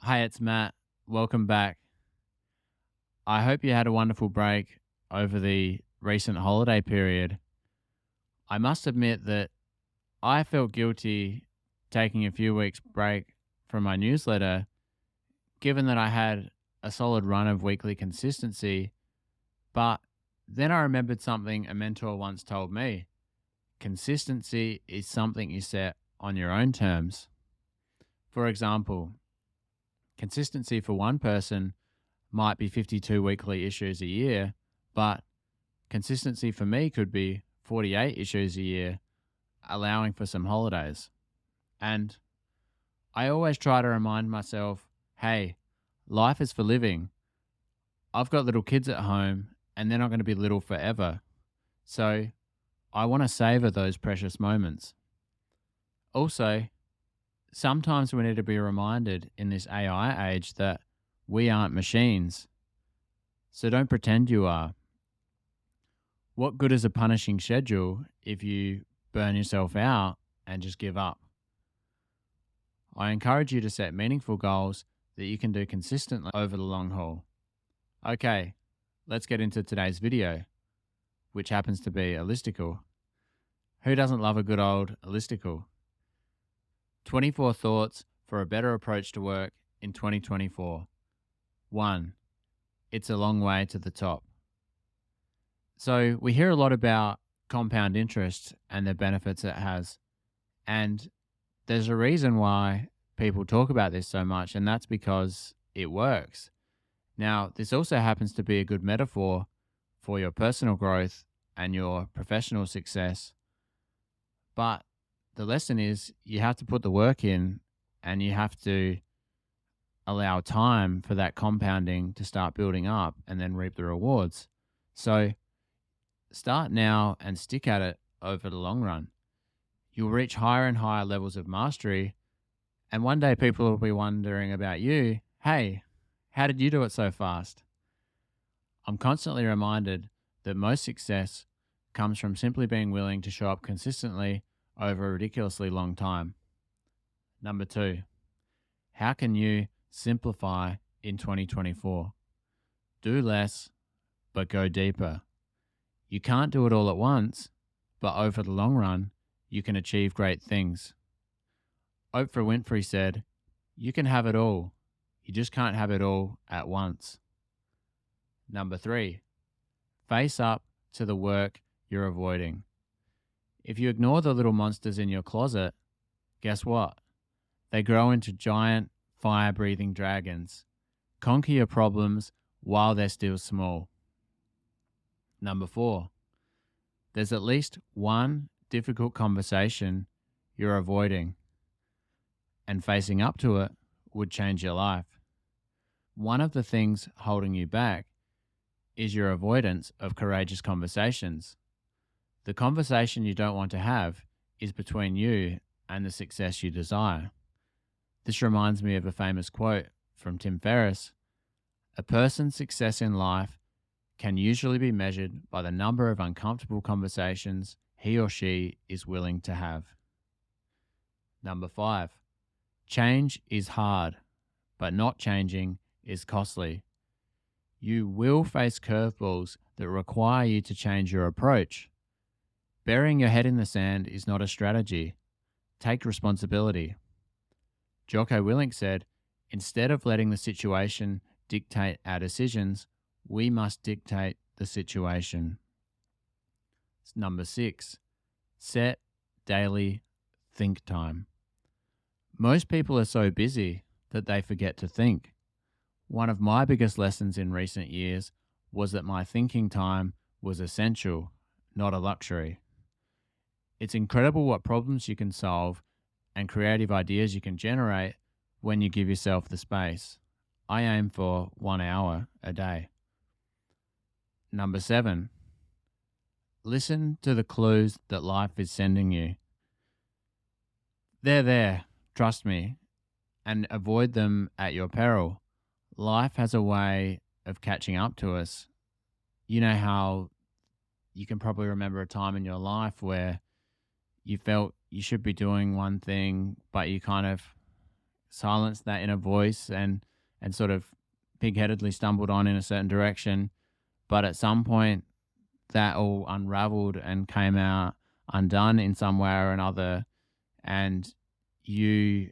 Hi, it's Matt. Welcome back. I hope you had a wonderful break over the recent holiday period. I must admit that I felt guilty taking a few weeks' break from my newsletter, given that I had a solid run of weekly consistency. But then I remembered something a mentor once told me: consistency is something you set on your own terms. For example, consistency for one person might be 52 weekly issues a year, but consistency for me could be 48 issues a year, allowing for some holidays. And I always try to remind myself, hey, life is for living. I've got little kids at home and they're not going to be little forever. So I want to savor those precious moments. Also, sometimes we need to be reminded in this AI age that we aren't machines. So don't pretend you are. What good is a punishing schedule if you burn yourself out and just give up? I encourage you to set meaningful goals that you can do consistently over the long haul. Okay, let's get into today's video, which happens to be a listicle. Who doesn't love a good old listicle? 24 thoughts for a better approach to work in 2024. 1. It's a long way to the top. So we hear a lot about compound interest and the benefits it has. And there's a reason why people talk about this so much, and that's because it works. Now, this also happens to be a good metaphor for your personal growth and your professional success. But the lesson is you have to put the work in and you have to allow time for that compounding to start building up and then reap the rewards. So start now and stick at it over the long run. You'll reach higher and higher levels of mastery, and one day people will be wondering about you. Hey, how did you do it so fast? I'm constantly reminded that most success comes from simply being willing to show up consistently over a ridiculously long time. Number 2, how can you simplify in 2024? Do less, but go deeper. You can't do it all at once, but over the long run, you can achieve great things. Oprah Winfrey said, "You can have it all. You just can't have it all at once." Number 3, face up to the work you're avoiding. If you ignore the little monsters in your closet, guess what? They grow into giant, fire-breathing dragons. Conquer your problems while they're still small. Number 4, there's at least one difficult conversation you're avoiding, and facing up to it would change your life. One of the things holding you back is your avoidance of courageous conversations. The conversation you don't want to have is between you and the success you desire. This reminds me of a famous quote from Tim Ferriss: "A person's success in life can usually be measured by the number of uncomfortable conversations he or she is willing to have." Number 5, change is hard, but not changing is costly. You will face curveballs that require you to change your approach. Burying your head in the sand is not a strategy. Take responsibility. Jocko Willink said, "Instead of letting the situation dictate our decisions, we must dictate the situation." Number 6, set daily think time. Most people are so busy that they forget to think. One of my biggest lessons in recent years was that my thinking time was essential, not a luxury. It's incredible what problems you can solve and creative ideas you can generate when you give yourself the space. I aim for 1 hour a day. Number 7, listen to the clues that life is sending you. They're there, trust me, and avoid them at your peril. Life has a way of catching up to us. You know how you can probably remember a time in your life where you felt you should be doing one thing, but you kind of silenced that inner voice and sort of pig-headedly stumbled on in a certain direction. But at some point, that all unraveled and came out undone in some way or another, and you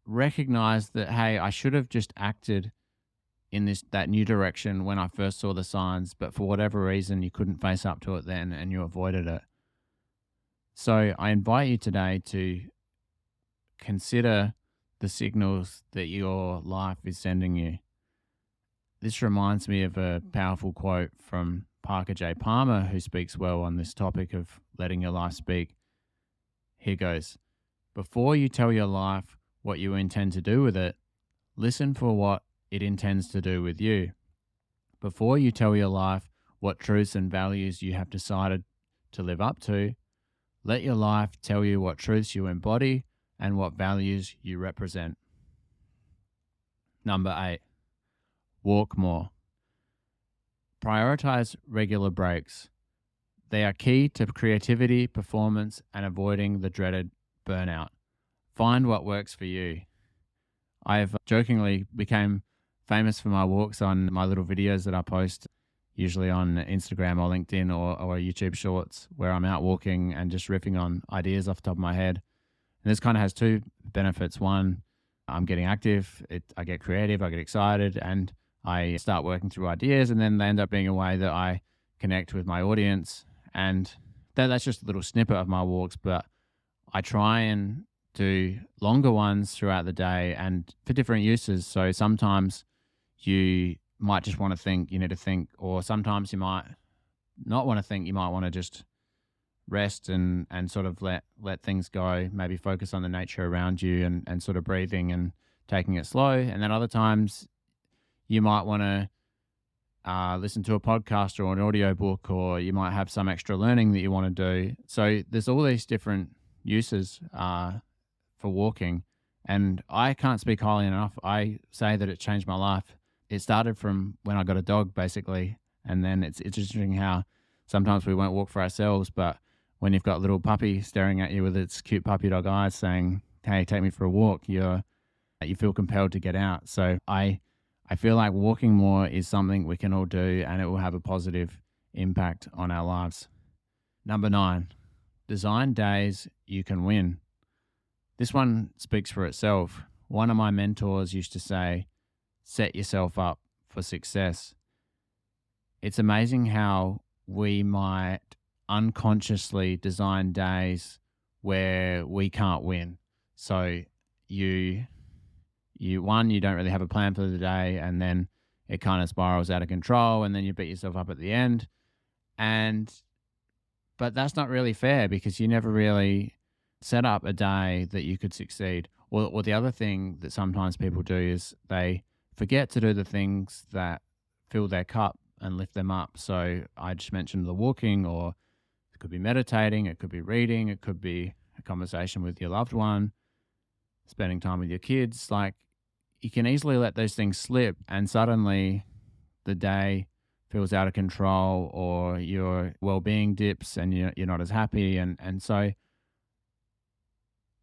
recognize that, hey, I should have just acted in that new direction when I first saw the signs, but for whatever reason you couldn't face up to it then and you avoided it. So I invite you today to consider the signals that your life is sending you. This reminds me of a powerful quote from Parker J. Palmer, who speaks well on this topic of letting your life speak. Here goes. Before you tell your life what you intend to do with it, listen for what it intends to do with you. Before you tell your life what truths and values you have decided to live up to, let your life tell you what truths you embody and what values you represent. Number 8, walk more. Prioritize regular breaks. They are key to creativity, performance, and avoiding the dreaded burnout. Find what works for you. I've jokingly became famous for my walks on my little videos that I post, usually on Instagram or LinkedIn or YouTube Shorts, where I'm out walking and just riffing on ideas off the top of my head. And this kind of has two benefits. One, I'm getting active, I get creative, I get excited, and I start working through ideas, and then they end up being a way that I connect with my audience. And that's just a little snippet of my walks, but I try and do longer ones throughout the day and for different uses. So sometimes you might just want to think, you need to think, or sometimes you might not want to think, you might want to just rest and sort of let things go, maybe focus on the nature around you and sort of breathing and taking it slow. And then other times you might want to listen to a podcast or an audio book, or you might have some extra learning that you want to do. So there's all these different uses for walking, and I can't speak highly enough. I say that it changed my life. It started from when I got a dog, basically, and then it's interesting how sometimes we won't walk for ourselves, but when you've got a little puppy staring at you with its cute puppy dog eyes saying, "Hey, take me for a walk," you feel compelled to get out. So I feel like walking more is something we can all do, and it will have a positive impact on our lives. Number 9, design days you can win. This one speaks for itself. One of my mentors used to say, set yourself up for success. It's amazing how we might unconsciously design days where we can't win. So you don't really have a plan for the day, and then it kind of spirals out of control, and then you beat yourself up at the end. But that's not really fair, because you never really set up a day that you could succeed. Or the other thing that sometimes people do is they forget to do the things that fill their cup and lift them up. So I just mentioned the walking, or it could be meditating, it could be reading, it could be a conversation with your loved one, spending time with your kids. Like, you can easily let those things slip, and suddenly the day feels out of control, or your well-being dips and you're not as happy. And so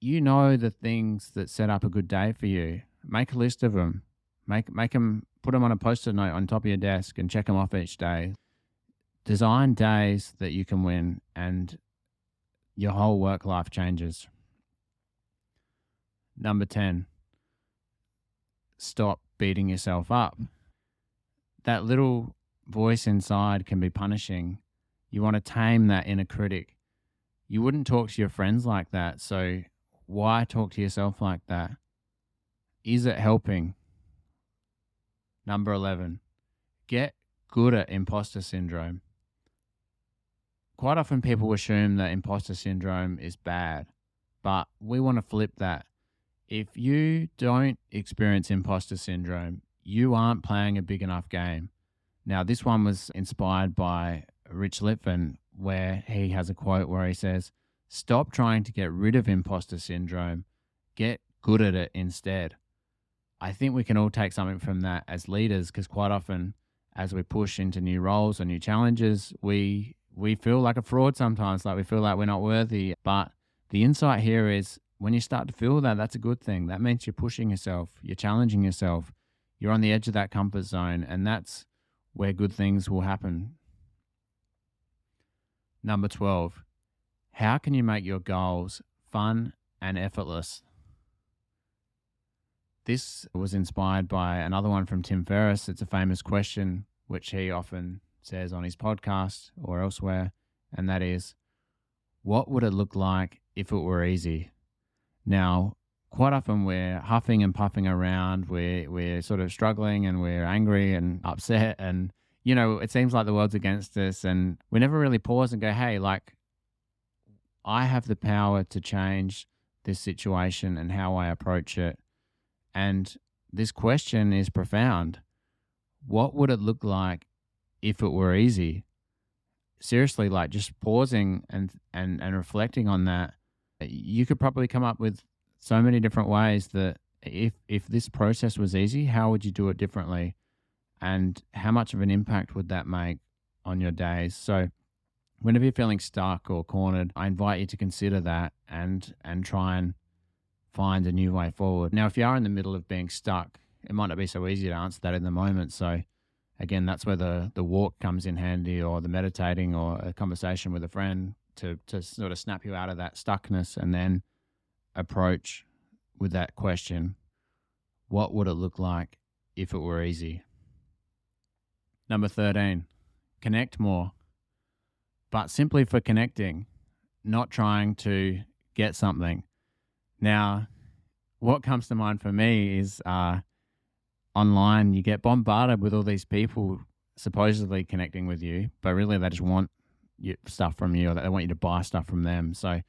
you know the things that set up a good day for you. Make a list of them. Make them, put them on a post-it note on top of your desk and check them off each day. Design days that you can win, and your whole work life changes. Number 10, stop beating yourself up. That little voice inside can be punishing. You want to tame that inner critic. You wouldn't talk to your friends like that, so why talk to yourself like that? Is it helping? Number 11, get good at imposter syndrome. Quite often people assume that imposter syndrome is bad, but we want to flip that. If you don't experience imposter syndrome, you aren't playing a big enough game. Now, this one was inspired by Rich Litvin, where he has a quote where he says, "Stop trying to get rid of imposter syndrome, get good at it instead." I think we can all take something from that as leaders, because quite often as we push into new roles or new challenges, we feel like a fraud sometimes, like we feel like we're not worthy. But the insight here is, when you start to feel that, that's a good thing. That means you're pushing yourself, you're challenging yourself, you're on the edge of that comfort zone, and that's where good things will happen. Number 12, how can you make your goals fun and effortless? This was inspired by another one from Tim Ferriss. It's a famous question which he often says on his podcast or elsewhere, and that is, what would it look like if it were easy? Now, quite often we're huffing and puffing around, we're sort of struggling and we're angry and upset, and it seems like the world's against us, and we never really pause and go, hey, like, I have the power to change this situation and how I approach it. And this question is profound. What would it look like if it were easy? Seriously, like just pausing and reflecting on that, you could probably come up with so many different ways that if this process was easy, how would you do it differently? And how much of an impact would that make on your days? So whenever you're feeling stuck or cornered, I invite you to consider that and try and find a new way forward. Now, if you are in the middle of being stuck, it might not be so easy to answer that in the moment. So again, that's where the walk comes in handy, or the meditating, or a conversation with a friend to sort of snap you out of that stuckness, and then approach with that question, what would it look like if it were easy? Number 13, connect more, but simply for connecting, not trying to get something. Now, what comes to mind for me is online, you get bombarded with all these people supposedly connecting with you, but really they just want stuff from you, or they want you to buy stuff from them. So,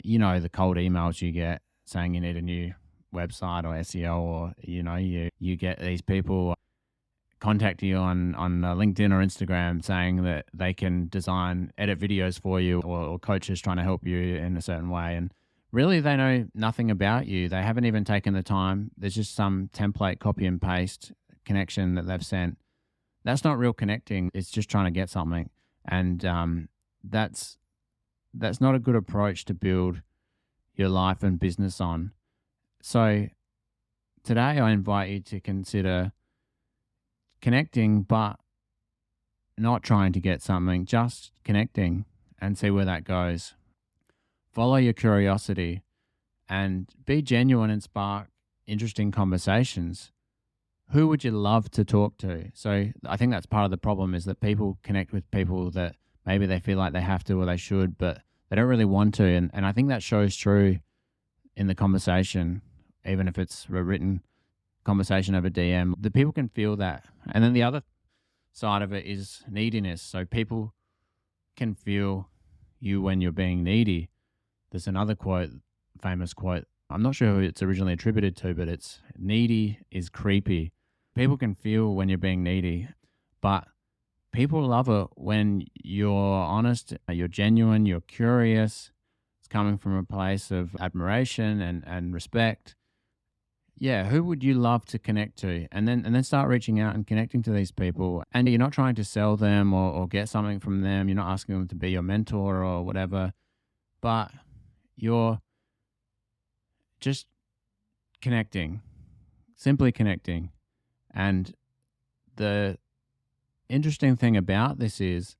the cold emails you get saying you need a new website or SEO, or, you get these people contact you on LinkedIn or Instagram saying that they can edit videos for you, or coaches trying to help you in a certain way. And really, they know nothing about you. They haven't even taken the time. There's just some template copy and paste connection that they've sent. That's not real connecting. It's just trying to get something. And that's not a good approach to build your life and business on. So today I invite you to consider connecting, but not trying to get something, just connecting, and see where that goes. Follow your curiosity and be genuine and spark interesting conversations. Who would you love to talk to? So I think that's part of the problem, is that people connect with people that maybe they feel like they have to or they should, but they don't really want to. And I think that shows through in the conversation, even if it's a written conversation over DM. The people can feel that. And then the other side of it is neediness. So people can feel you when you're being needy. There's another famous quote. I'm not sure who it's originally attributed to, but it's, needy is creepy. People can feel when you're being needy, but people love it when you're honest, you're genuine, you're curious. It's coming from a place of admiration and respect. Yeah, who would you love to connect to? And then start reaching out and connecting to these people. And you're not trying to sell them or get something from them. You're not asking them to be your mentor or whatever, but you're just connecting, simply connecting. And the interesting thing about this is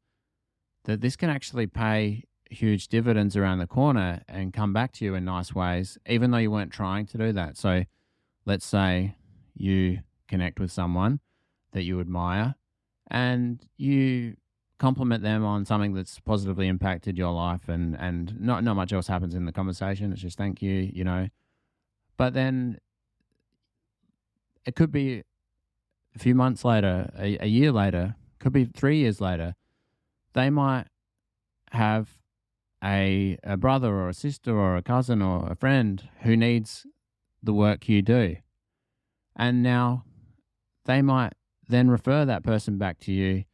that this can actually pay huge dividends around the corner and come back to you in nice ways, even though you weren't trying to do that. So let's say you connect with someone that you admire and you compliment them on something that's positively impacted your life, and not much else happens in the conversation. It's just thank you, But then it could be a few months later, a year later, could be 3 years later, they might have a brother or a sister or a cousin or a friend who needs the work you do. And now they might then refer that person back to you,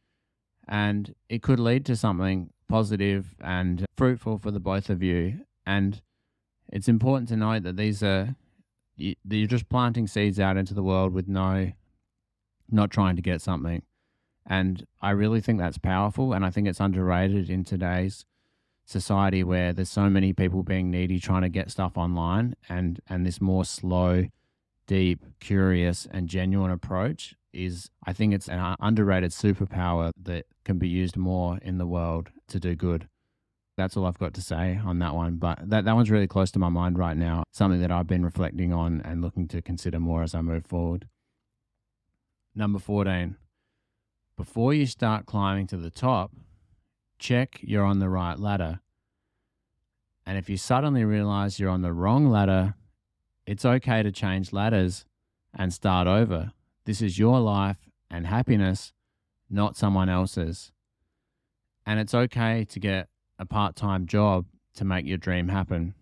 and it could lead to something positive and fruitful for the both of you. And it's important to note that you're just planting seeds out into the world with not trying to get something. And I really think that's powerful, and I think it's underrated in today's society where there's so many people being needy trying to get stuff online, and this more slow, deep, curious, and genuine approach is, I think it's an underrated superpower that can be used more in the world to do good. That's all I've got to say on that one. But that one's really close to my mind right now, something that I've been reflecting on and looking to consider more as I move forward. Number 14, before you start climbing to the top, check you're on the right ladder. And if you suddenly realize you're on the wrong ladder, it's okay to change ladders and start over. This is your life and happiness, not someone else's. And it's okay to get a part-time job to make your dream happen.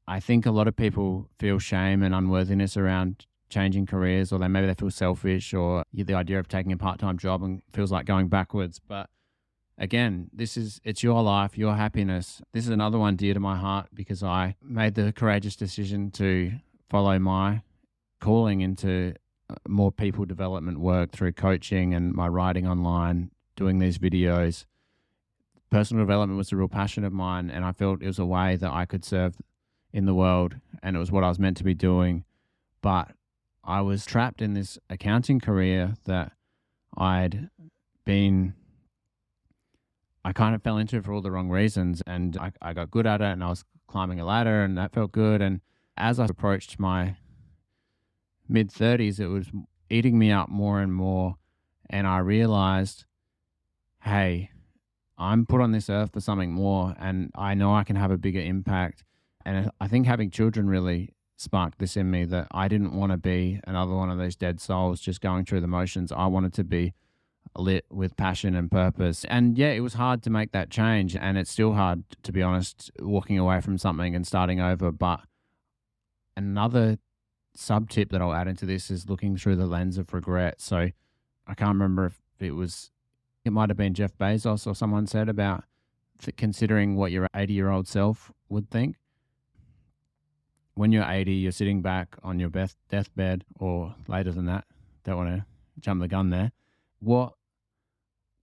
I think a lot of people feel shame and unworthiness around changing careers, or maybe they feel selfish, or the idea of taking a part-time job and feels like going backwards. But again, it's your life, your happiness. This is another one dear to my heart because I made the courageous decision to follow my calling into more people development work through coaching and my writing online, doing these videos. Personal development was a real passion of mine, and I felt it was a way that I could serve in the world, and it was what I was meant to be doing. But I was trapped in this accounting career that I kind of fell into for all the wrong reasons, and I got good at it, and I was climbing a ladder, and that felt good. And as I approached my mid-30s, it was eating me up more and more, and I realized, hey, I'm put on this earth for something more, and I know I can have a bigger impact. And I think having children really sparked this in me, that I didn't want to be another one of those dead souls just going through the motions. I wanted to be lit with passion and purpose. And yeah, it was hard to make that change, and it's still hard, to be honest, walking away from something and starting over. But another sub tip that I'll add into this is looking through the lens of regret. So I can't remember if it might have been Jeff Bezos or someone said about considering what your 80-year-old self would think. When you're 80, you're sitting back on your deathbed, or later than that. Don't want to jump the gun there. What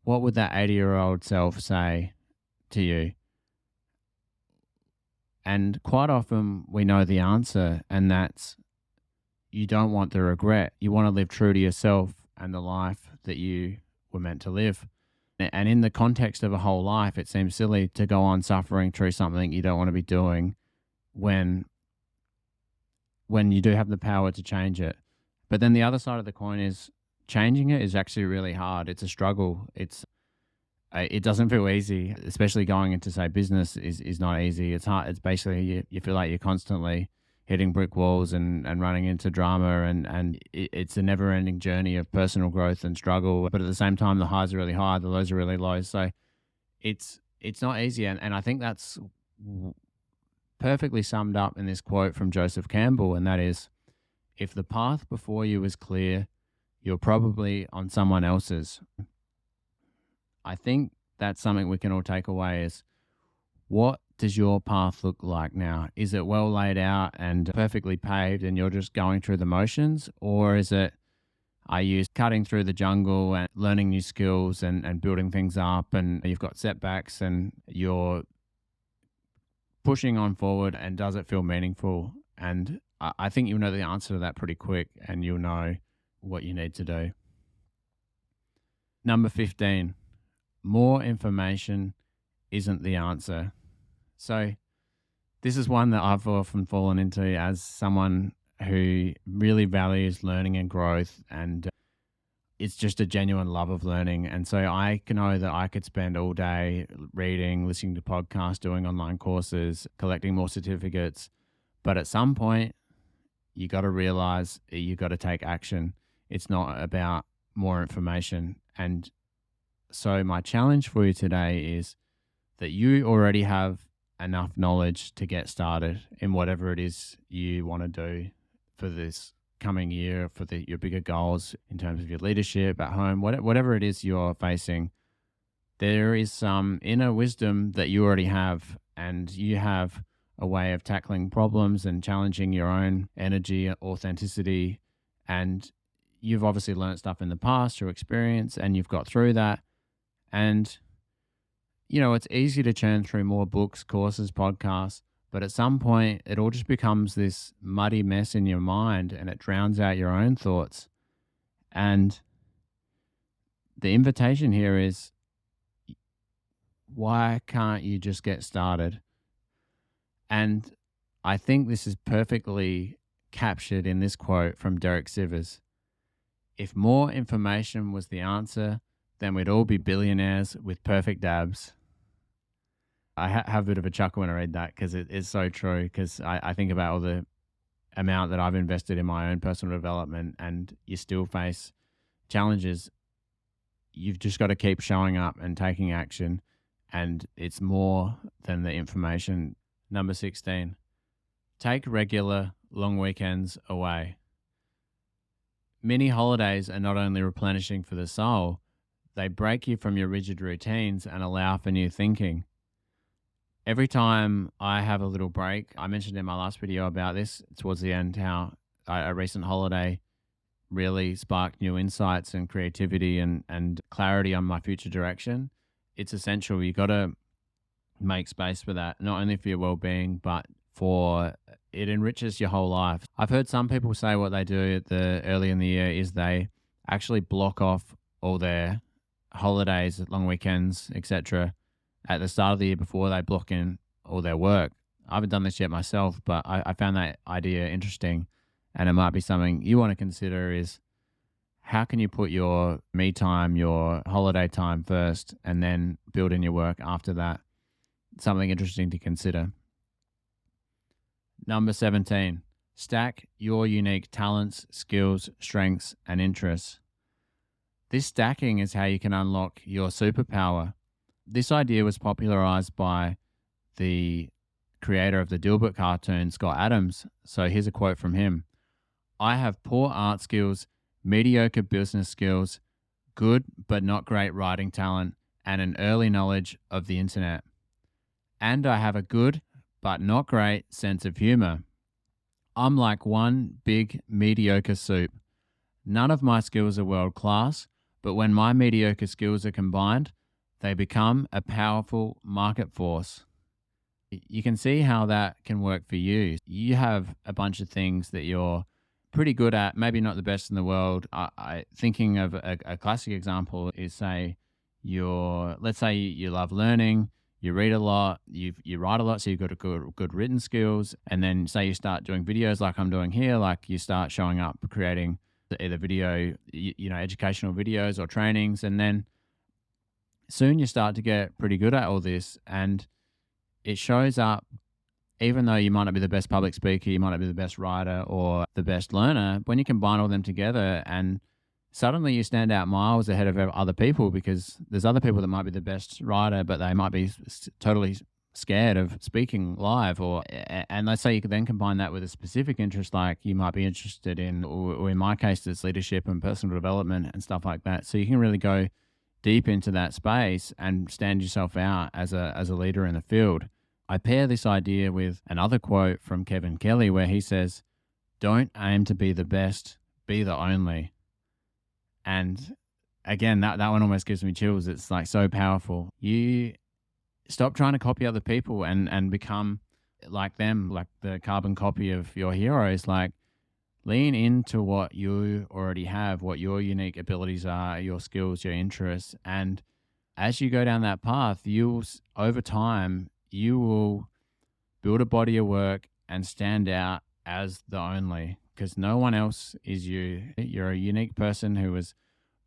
would that 80-year-old self say to you? And quite often we know the answer, and that's, you don't want the regret. You want to live true to yourself and the life that you were meant to live. And in the context of a whole life, it seems silly to go on suffering through something you don't want to be doing when you do have the power to change it. But then the other side of the coin is, changing it is actually really hard. It's a struggle. It doesn't feel easy, especially going into, say, business is not easy. It's hard. It's basically, you feel like you're constantly hitting brick walls and running into drama, and it's a never ending journey of personal growth and struggle. But at the same time, the highs are really high, the lows are really low. So it's not easy. And I think that's perfectly summed up in this quote from Joseph Campbell. And that is, if the path before you is clear, you're probably on someone else's. I think that's something we can all take away is, what does your path look like now? Is it well laid out and perfectly paved and you're just going through the motions? Or are you cutting through the jungle and learning new skills and building things up, and you've got setbacks and you're pushing on forward, and does it feel meaningful? And I think you'll know the answer to that pretty quick, and you'll know what you need to do. Number 15, more information isn't the answer. So this is one that I've often fallen into as someone who really values learning and growth, and it's just a genuine love of learning. And so I know that I could spend all day reading, listening to podcasts, doing online courses, collecting more certificates. But at some point, you got to realize you got to take action. It's not about more information. And so my challenge for you today is that you already have enough knowledge to get started in whatever it is you want to do for this coming year, for your bigger goals in terms of your leadership at home, whatever it is you're facing. There is some inner wisdom that you already have, and you have a way of tackling problems and challenging your own energy, authenticity, and you've obviously learned stuff in the past through experience, and you've got through that. And It's easy to churn through more books, courses, podcasts, but at some point it all just becomes this muddy mess in your mind and it drowns out your own thoughts. And the invitation here is, why can't you just get started? And I think this is perfectly captured in this quote from Derek Sivers. If more information was the answer, then we'd all be billionaires with perfect abs. I have a bit of a chuckle when I read that because it is so true. Because I think about all the amount that I've invested in my own personal development, and you still face challenges. You've just got to keep showing up and taking action, and it's more than the information. Number 16, take regular long weekends away. Mini holidays are not only replenishing for the soul, they break you from your rigid routines and allow for new thinking. Every time I have a little break, I mentioned in my last video about this towards the end how a recent holiday really sparked new insights and creativity and clarity on my future direction. It's essential. You got to make space for that, not only for your well-being, but for it enriches your whole life. I've heard some people say what they do at the early in the year is they actually block off all their holidays, long weekends, etc., at the start of the year before they block in all their work. I haven't done this yet myself, but I found that idea interesting, and it might be something you want to consider is how can you put your me time, your holiday time first, and then build in your work after that? Something interesting to consider. Number 17, stack your unique talents, skills, strengths, and interests. This stacking is how you can unlock your superpower. This idea was popularized by the creator of the Dilbert cartoon, Scott Adams. So here's a quote from him. I have poor art skills, mediocre business skills, good but not great writing talent, and an early knowledge of the internet. And I have a good but not great sense of humor. I'm like one big mediocre soup. None of my skills are world class, but when my mediocre skills are combined, they become a powerful market force. You can see how that can work for you. You have a bunch of things that you're pretty good at, maybe not the best in the world. Thinking of a classic example is say let's say you love learning, you read a lot, you write a lot, so you've got a good written skills, and then say you start doing videos like I'm doing here, like you start showing up creating either video, educational videos or trainings, and then soon you start to get pretty good at all this, and it shows up. Even though you might not be the best public speaker, you might not be the best writer or the best learner, when you combine all them together and suddenly you stand out miles ahead of other people, because there's other people that might be the best writer, but they might be totally scared of speaking live. And let's say you could then combine that with a specific interest, like you might be interested in, or in my case, it's leadership and personal development and stuff like that. So you can really go deep into that space and stand yourself out as a leader in the field. I pair this idea with another quote from Kevin Kelly where he says, don't aim to be the best, be the only. And again, that one almost gives me chills. It's like so powerful. You stop trying to copy other people and become like them, like the carbon copy of your heroes. Like lean into what you already have, what your unique abilities are, your skills, your interests. And as you go down that path, over time, you will build a body of work and stand out as the only, because no one else is you. You're a unique person who was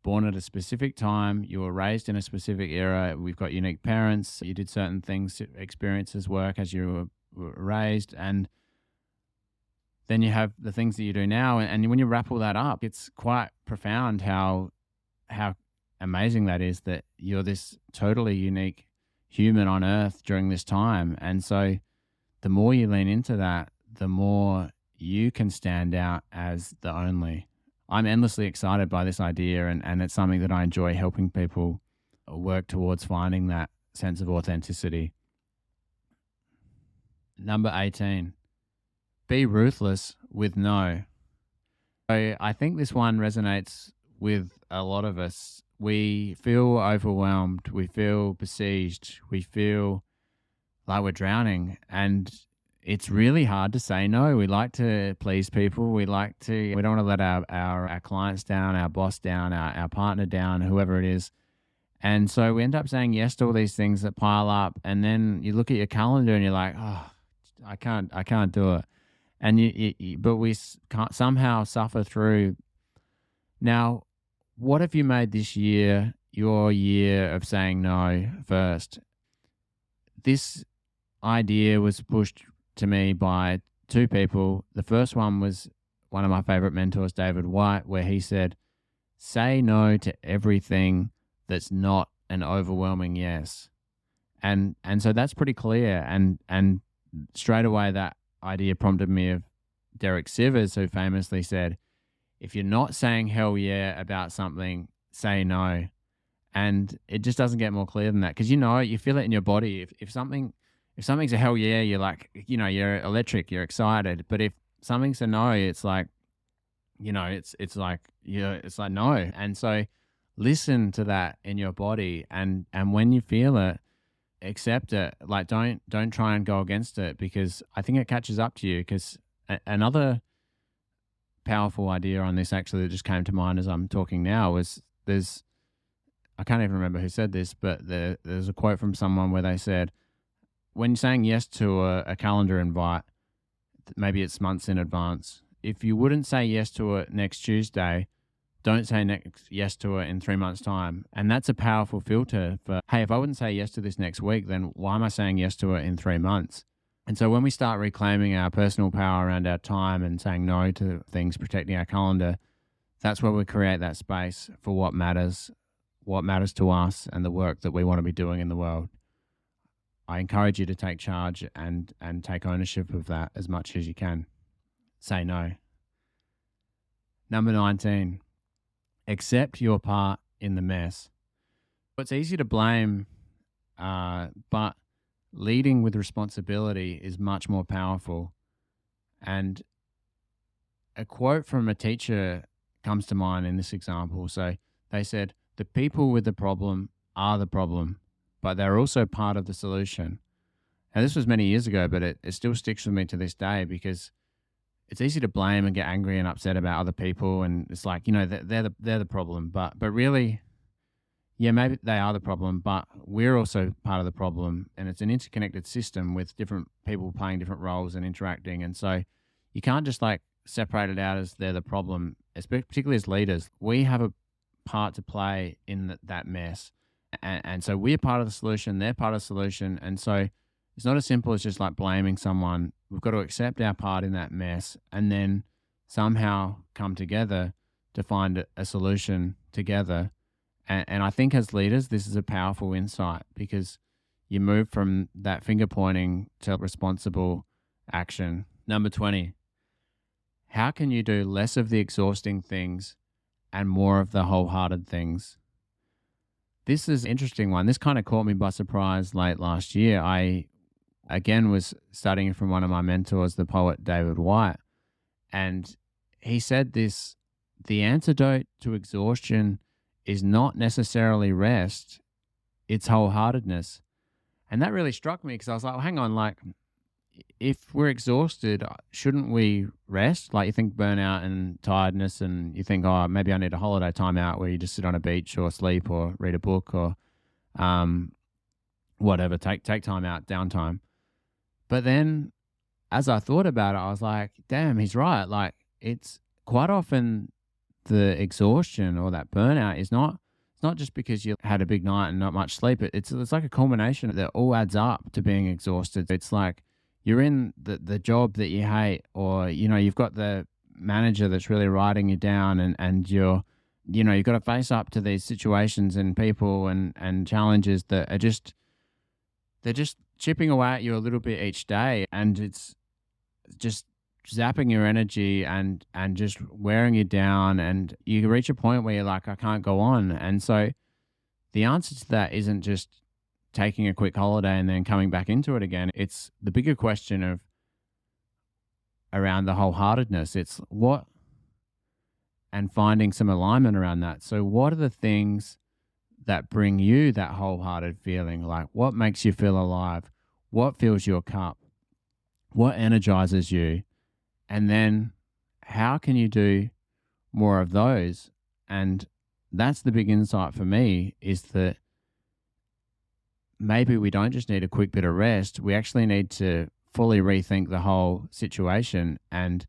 born at a specific time. You were raised in a specific era. We've got unique parents. You did certain things, experiences, work as you were raised. And then you have the things that you do now. And when you wrap all that up, it's quite profound how amazing that is, that you're this totally unique human on earth during this time. And so the more you lean into that, the more you can stand out as the only. I'm endlessly excited by this idea, and it's something that I enjoy helping people work towards, finding that sense of authenticity. Number 18, be ruthless with no. So I think this one resonates with a lot of us. we feel overwhelmed, we feel besieged, we feel like we're drowning. And it's really hard to say no. We like to please people. We don't want to let our clients down, our boss down, our partner down, whoever it is. And so we end up saying yes to all these things that pile up. And then you look at your calendar and you're like, oh, I can't do it. And but can't somehow suffer through. Now, what if you made this year your year of saying no first? This idea was pushed to me by two people. The first one was one of my favorite mentors, David White, where he said, say no to everything that's not an overwhelming yes. And so that's pretty clear. And straight away that idea prompted me of Derek Sivers, who famously said, if you're not saying hell yeah about something, say no. And it just doesn't get more clear than that, because you feel it in your body. If something's a hell yeah, you're like, you're electric, you're excited. But if something's a no, it's like, it's like no. And so listen to that in your body, and when you feel it, accept it. Like don't try and go against it, because I think it catches up to you. Because another powerful idea on this actually that just came to mind as I'm talking now was I can't even remember who said this, but there's a quote from someone where they said, when saying yes to a calendar invite, maybe it's months in advance, if you wouldn't say yes to it next Tuesday, don't say yes to it in 3 months' time. And that's a powerful filter for, hey, if I wouldn't say yes to this next week, then why am I saying yes to it in 3 months? And so when we start reclaiming our personal power around our time and saying no to things, protecting our calendar, that's where we create that space for what matters to us and the work that we want to be doing in the world. I encourage you to take charge and take ownership of that as much as you can. Say no. Number 19, accept your part in the mess. It's easy to blame, but leading with responsibility is much more powerful. And a quote from a teacher comes to mind in this example. So they said, the people with the problem are the problem, but they're also part of the solution. Now, this was many years ago, but it still sticks with me to this day, because it's easy to blame and get angry and upset about other people. And it's like, they're the problem, but really, yeah, maybe they are the problem, but we're also part of the problem. And it's an interconnected system with different people playing different roles and interacting. And so you can't just like separate it out as they're the problem, particularly as leaders. We have a part to play in that mess. And so we're part of the solution, they're part of the solution. And so it's not as simple as just like blaming someone. We've got to accept our part in that mess and then somehow come together to find a solution together. And I think as leaders, this is a powerful insight, because you move from that finger pointing to responsible action. Number 20, how can you do less of the exhausting things and more of the wholehearted things? This is an interesting one. This kind of caught me by surprise late last year. I, again, was studying from one of my mentors, the poet David White. And he said this, the antidote to exhaustion is not necessarily rest, it's wholeheartedness. And that really struck me, because I was like, well, hang on, like, if we're exhausted, shouldn't we rest? Like, you think burnout and tiredness, and you think, oh, maybe I need a holiday time out where you just sit on a beach or sleep or read a book or whatever, take time out, downtime. But then as I thought about it, I was like, damn, he's right. Like, it's quite often the exhaustion or that burnout is it's not just because you had a big night and not much sleep. It's like a culmination that all adds up to being exhausted. It's like you're in the job that you hate, or, you've got the manager that's really riding you down, and you've got to face up to these situations and people and challenges that they're just chipping away at you a little bit each day, and it's just zapping your energy and just wearing you down, and you reach a point where you're like, I can't go on. And so the answer to that isn't just taking a quick holiday and then coming back into it again. It's the bigger question of around the wholeheartedness. It's what, and finding some alignment around that. So what are the things that bring you that wholehearted feeling. Like, what makes you feel alive? What fills your cup? What energizes you? And then how can you do more of those? And that's the big insight for me, is that maybe we don't just need a quick bit of rest. We actually need to fully rethink the whole situation and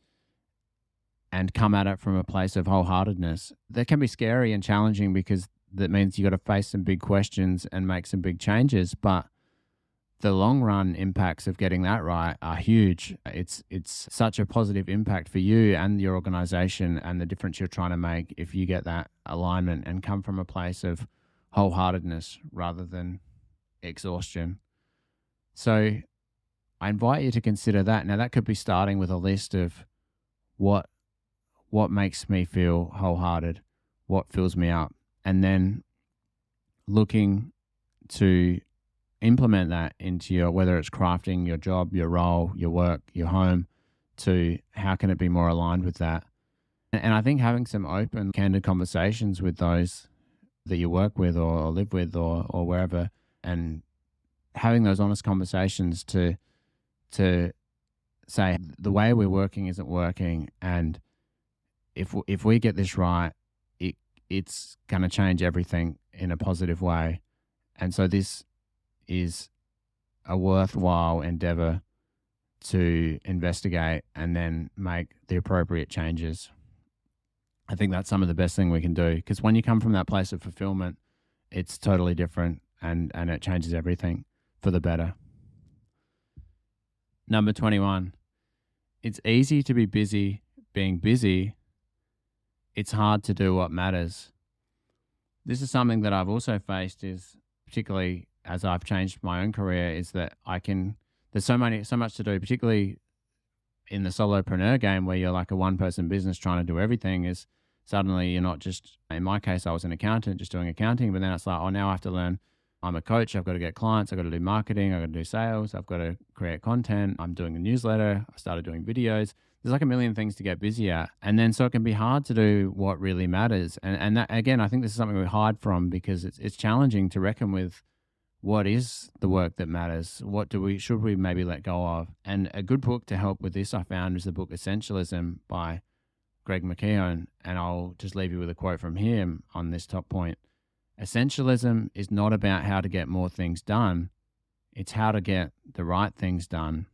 come at it from a place of wholeheartedness. That can be scary and challenging because that means you got to face some big questions and make some big changes. But the long run impacts of getting that right are huge. It's such a positive impact for you and your organization and the difference you're trying to make if you get that alignment and come from a place of wholeheartedness rather than exhaustion. So I invite you to consider that. Now that could be starting with a list of what makes me feel wholehearted, what fills me up, and then looking to implement that into your, whether it's crafting your job, your role, your work, your home, to how can it be more aligned with that. And I think having some open, candid conversations with those that you work with or live with or wherever, and having those honest conversations to say the way we're working isn't working, and if we get this right, it's going to change everything in a positive way. And so this is a worthwhile endeavor to investigate and then make the appropriate changes. I think that's some of the best thing we can do, because when you come from that place of fulfillment, it's totally different and it changes everything for the better. Number 21, it's easy to be busy being busy. It's hard to do what matters. This is something that I've also faced, is particularly as I've changed my own career, is that there's so much to do, particularly in the solopreneur game where you're like a one person business trying to do everything. Is suddenly you're not just, in my case, I was an accountant just doing accounting, but then it's like, oh, now I have to learn, I'm a coach, I've got to get clients, I've got to do marketing, I've got to do sales, I've got to create content, I'm doing a newsletter, I started doing videos. There's like a million things to get busy at. And then so it can be hard to do what really matters. And that, again, I think this is something we hide from because it's challenging to reckon with what is the work that matters. What should we maybe let go of? And a good book to help with this I found is the book Essentialism by Greg McKeown. And I'll just leave you with a quote from him on this top point. Essentialism is not about how to get more things done. It's how to get the right things done.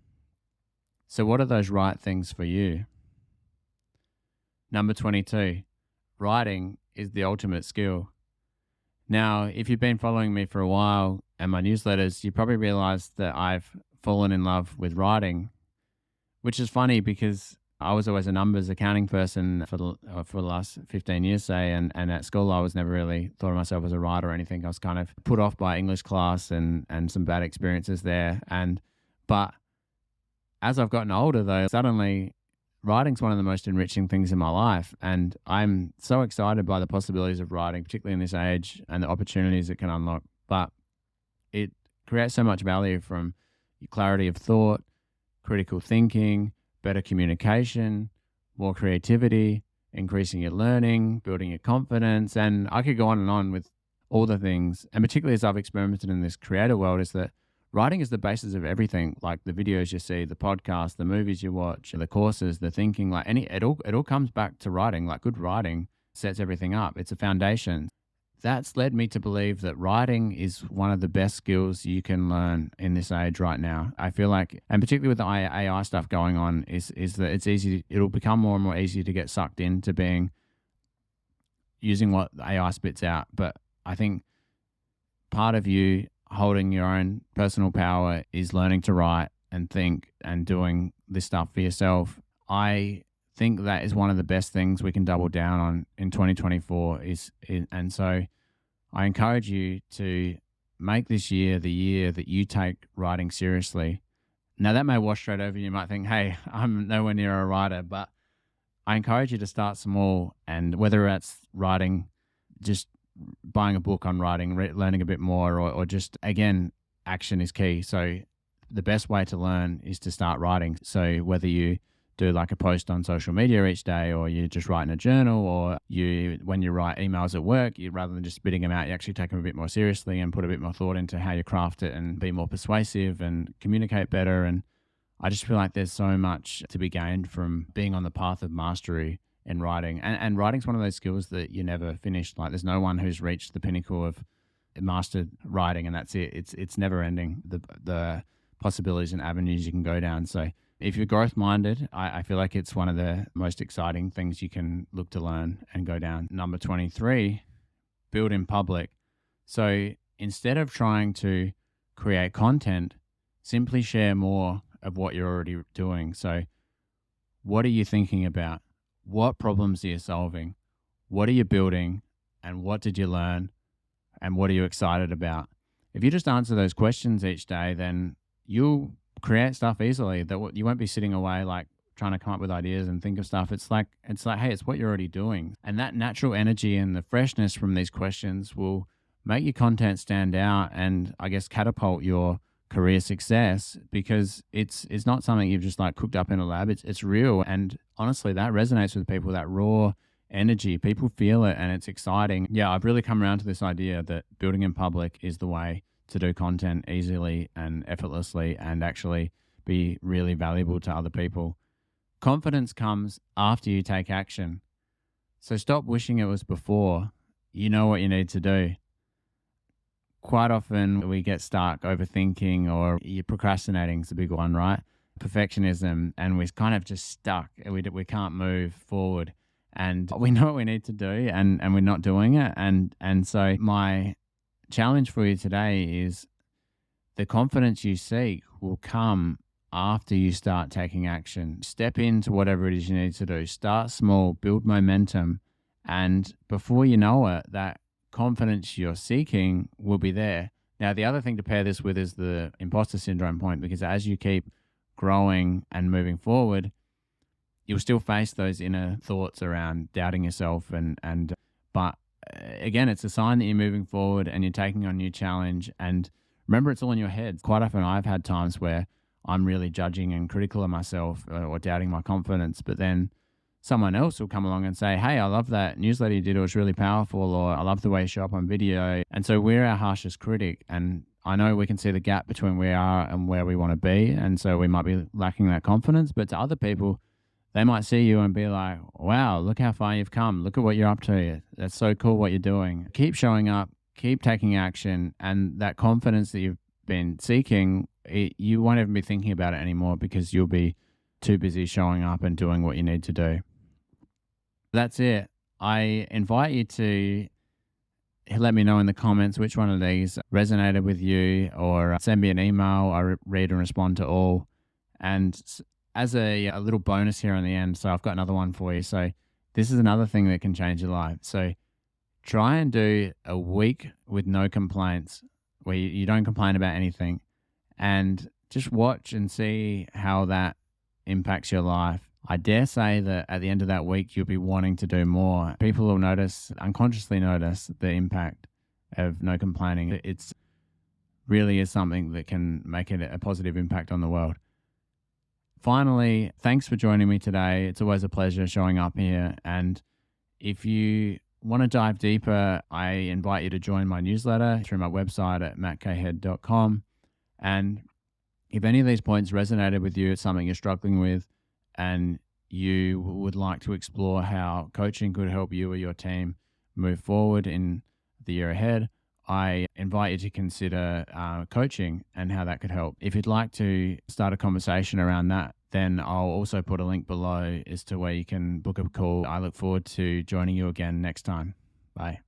So what are those right things for you? Number 22, writing is the ultimate skill. Now, if you've been following me for a while and my newsletters, you probably realized that I've fallen in love with writing, which is funny because I was always a numbers accounting person for the last 15 years, say, and at school I was never really thought of myself as a writer or anything. I was kind of put off by English class and some bad experiences there. But as I've gotten older, though, suddenly writing's one of the most enriching things in my life. And I'm so excited by the possibilities of writing, particularly in this age, and the opportunities it can unlock. But it creates so much value from clarity of thought, critical thinking, better communication, more creativity, increasing your learning, building your confidence. And I could go on and on with all the things. And particularly as I've experimented in this creator world, is that writing is the basis of everything, like the videos you see, the podcasts, the movies you watch, the courses, the thinking, like it all comes back to writing. Like good writing sets everything up. It's a foundation. That's led me to believe that writing is one of the best skills you can learn in this age right now. I feel like, and particularly with the AI stuff going on, is that it's easy, it'll become more and more easy to get sucked into using what the AI spits out. But I think part of you holding your own personal power is learning to write and think and doing this stuff for yourself. I think that is one of the best things we can double down on in 2024 and so I encourage you to make this year the year that you take writing seriously. Now that may wash straight over you. You might think, hey, I'm nowhere near a writer, but I encourage you to start small, and whether that's writing, just buying a book on writing, learning a bit more, or just, again, action is key. So the best way to learn is to start writing. So whether you do like a post on social media each day, or you just write in a journal, or when you write emails at work, you rather than just spitting them out, you actually take them a bit more seriously and put a bit more thought into how you craft it and be more persuasive and communicate better. And I just feel like there's so much to be gained from being on the path of mastery in writing. And writing's one of those skills that you never finish. Like there's no one who's reached the pinnacle of mastered writing and that's it. It's never ending. The possibilities and avenues you can go down. So if you're growth minded, I feel like it's one of the most exciting things you can look to learn and go down. Number 23, build in public. So instead of trying to create content, simply share more of what you're already doing. So what are you thinking about? What problems are you solving? What are you building? And what did you learn? And what are you excited about? If you just answer those questions each day, then you'll create stuff easily. That you won't be sitting away like trying to come up with ideas and think of stuff. It's like, hey, it's what you're already doing. And that natural energy and the freshness from these questions will make your content stand out and I guess catapult your career success, because it's not something you've just like cooked up in a lab. It's real. And honestly, that resonates with people, that raw energy. People feel it and it's exciting. Yeah, I've really come around to this idea that building in public is the way to do content easily and effortlessly and actually be really valuable to other people. Confidence comes after you take action. So stop wishing it was before. You know what you need to do. Quite often we get stuck overthinking, or you're procrastinating is a big one, right? Perfectionism, and we're kind of just stuck. We can't move forward. And we know what we need to do and we're not doing it. And so my challenge for you today is the confidence you seek will come after you start taking action. Step into whatever it is you need to do. Start small, build momentum, and before you know it, that confidence you're seeking will be there. Now, the other thing to pair this with is the imposter syndrome point, because as you keep growing and moving forward, you'll still face those inner thoughts around doubting yourself but again, it's a sign that you're moving forward and you're taking on new challenge. And remember, it's all in your head. Quite often I've had times where I'm really judging and critical of myself or doubting my confidence, but then someone else will come along and say, hey, I love that newsletter you did. It was really powerful, or I love the way you show up on video. And so we're our harshest critic. And I know we can see the gap between where we are and where we want to be. And so we might be lacking that confidence, but to other people, they might see you and be like, wow, look how far you've come. Look at what you're up to. That's so cool what you're doing. Keep showing up, keep taking action. And that confidence that you've been seeking, you won't even be thinking about it anymore, because you'll be too busy showing up and doing what you need to do. That's it. I invite you to let me know in the comments which one of these resonated with you, or send me an email. I read and respond to all. And as a little bonus here on the end, so I've got another one for you. So this is another thing that can change your life. So try and do a week with no complaints, where you don't complain about anything, and just watch and see how that impacts your life. I dare say that at the end of that week, you'll be wanting to do more. People will unconsciously notice the impact of no complaining. It's really is something that can make it a positive impact on the world. Finally, thanks for joining me today. It's always a pleasure showing up here. And if you want to dive deeper, I invite you to join my newsletter through my website at mattkhead.com. And if any of these points resonated with you, it's something you're struggling with, and you would like to explore how coaching could help you or your team move forward in the year ahead, I invite you to consider coaching and how that could help. If you'd like to start a conversation around that, then I'll also put a link below as to where you can book a call. I look forward to joining you again next time. Bye.